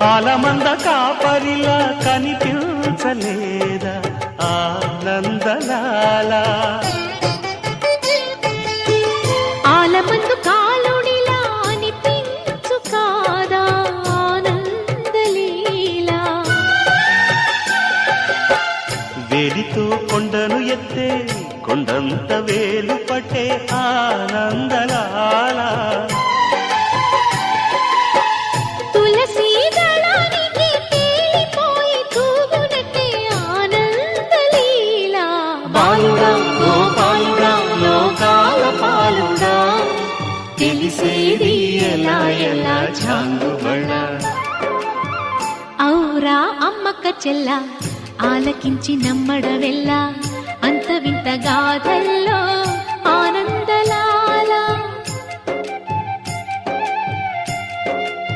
ఆలమంద కాపరిలా కనిపించలేదా ఆనందలాల ఆలమందు కాలుడిలా అనిపించు కాదా ఆనందలీలా వేలితో కొండను ఎత్తే కొండంత వేలు పట్టే ఆనందలాల తులసి దళానికి తేలిపోయి తూగునట్టే ఆనందలీలా బాలుడా గోపాలుడా లోకాల పాలుడా తెలిసేది ఎలా ఎలా చాంగుబళ ఔరా అమ్మక్క చెల్ల ఆలకించి నమ్మడవెల్లా అంత వింత గాథల్లో